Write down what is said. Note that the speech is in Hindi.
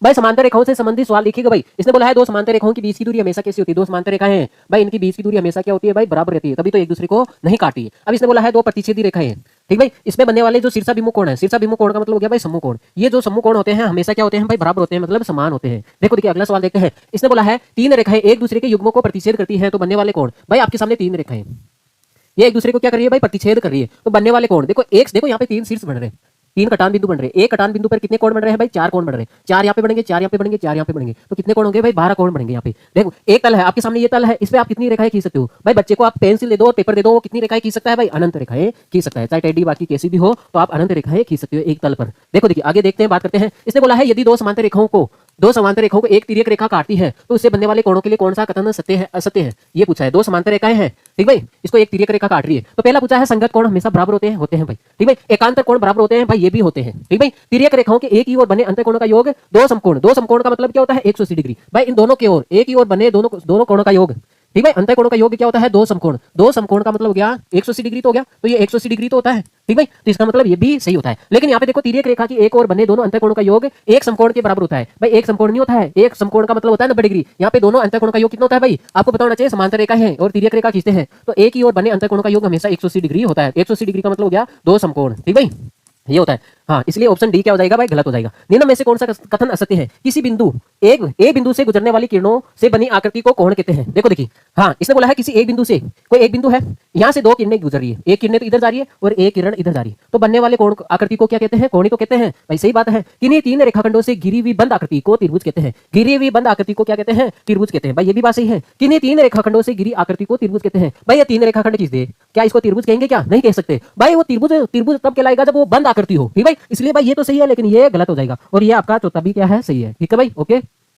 भाई समांतर रेखाओं से संबंधित सवाल लिखिएगा भाई। इसने बोला है दो समांतर रेखाओं की बीच की दूरी हमेशा कैसी होती है? दो समांतर रेखाएं हैं भाई, इनकी बीच की दूरी हमेशा क्या होती है भाई? बराबर रहती है, तभी तो एक दूसरे को नहीं काटती है। अब इसने बोला है दो प्रतिच्छेदी रेखाएं हैं, ठीक भाई। इसमें बनने वाले जो शीर्षाभिमुख कोण है, शीर्षाभिमुख कोण का मतलब हो गया भाई समूह कोण। ये जो समूह कोण होते हैं हमेशा क्या होते हैं भाई? बराबर होते हैं, मतलब समान होते हैं। देखो देखिए अगला सवाल देखते हैं। इसने बोला है तीन रेखाएं एक दूसरे के युग्मों को प्रतिच्छेद करती है तो बनने वाले कोण। भाई आपके सामने तीन रेखाएं, ये एक दूसरे को क्या कर रही है भाई? प्रतिच्छेद कर रही है, तो बनने वाले कोण देखो। एक देखो यहाँ पे तीन शीर्ष बन रहे हैं, तीन कटान बिंदु बन रहे हैं। एक कटान बिंदु पर कितने कोण बन रहे हैं भाई? चार कोण बन रहे हैं। चार यहाँ पे बनेंगे, चार यहाँ पे बनेंगे, चार यहाँ पे बनेंगे, तो कितने कोण होंगे भाई? 12 कोण बनेंगे यहाँ पे। देखो एक तल है आपके सामने, ये तल है, इस पे आप कितनी रेखाएं खींच सकते हो भाई? बच्चे को आप पेंसिल दे दो और पेपर दे दो, वो कितनी रेखाएं खींच सकता है भाई? अनंत रेखाएं खींच सकता है, चाहे टेढ़ी बाकी कैसी भी हो, तो आप अनंत रेखाएं खींच सकते हो एक तल पर। देखो देखिए आगे देखते हैं, बात करते हैं। इसने बोला है यदि दो समांतर रेखाओं को एक तिर्यक रेखा काटती है तो उससे बनने वाले कोणों के लिए कौन सा कथन सत्य है असत्य है? ये पूछा है। दो समांतर रेखाएं हैं, ठीक भाई, इसको एक तिर्यक रेखा काट रही है, तो पहला पूछा है संगत कोण हमेशा बराबर होते हैं भाई, ठीक भाई। एकांतर कोण बराबर होते हैं भाई, ये भी होते हैं, ठीक भाई। तिर्यक रेखाओं के एक ही ओर बने अंतःकोणों का योग दो समकोण। दो समकोण का मतलब क्या होता है? 180 डिग्री भाई। इन दोनों की ओर एक ही ओर बने दोनों कोणों का योग, ठीक भाई। अंतःकोणों का योग क्या होता है? दो समकोण। दो समकोण का मतलब हो गया 180 डिग्री तो हो गया, तो ये 180 डिग्री तो होता है, ठीक भाई। तो इसका मतलब ये भी सही होता है। लेकिन यहाँ पे देखो तिर्यक रेखा की एक ओर बने दोनों अंतःकोणों का योग एक समकोण के बराबर होता है भाई। एक समकोण नहीं होता है, एक समकोण का मतलब होता है 90 डिग्री। यहाँ पे दोनों अंतःकोणों का योग कितना होता है भाई? आपको पता होना चाहिए। समांतर रेखा है और तिर्यक रेखा खींचते हैं तो एक ही ओर बने अंतःकोणों का योग हमेशा 180 डिग्री होता है। 180 डिग्री का मतलब हो गया दो समकोण, ठीक भाई, ये होता है। हाँ, इसलिए ऑप्शन डी क्या हो जाएगा भाई? गलत हो जाएगा। निम्न में से कौन सा कथन असत्य है? किसी बिंदु एक बिंदु से गुजरने वाली किरणों से बनी आकृति को कोण कहते हैं। देखो देखिए, हाँ इसने बोला है किसी एक बिंदु से, कोई एक बिंदु है, यहाँ से दो किरणें गुजर रही है, एक किरण तो इधर जा रही है और एक किरण इधर जा रही है, तो बनने वाले कोण आकृति को क्या कहते हैं? कोण ही तो कहते हैं भाई। सही बात है। किन्हीं तीन रेखाखंडों से घिरी हुई बंद आकृति को त्रिभुज कहते हैं। घिरी हुई बंद आकृति को क्या कहते हैं? त्रिभुज कहते हैं भाई, ये भी बात सही है। किन्हीं तीन रेखाखंडों से घिरी आकृति को त्रिभुज कहते हैं भाई। ये तीन रेखाखंड खींच दे, क्या इसको त्रिभुज कहेंगे? क्या नहीं कह सकते भाई। वो त्रिभुज तब कहलाएगा जब वो बंद आकृति हो, ठीक भाई। इसलिए भाई ये तो सही है, लेकिन ये गलत हो जाएगा। और ये आपका चौथा भी क्या है? सही है, ठीक है भाई, ओके।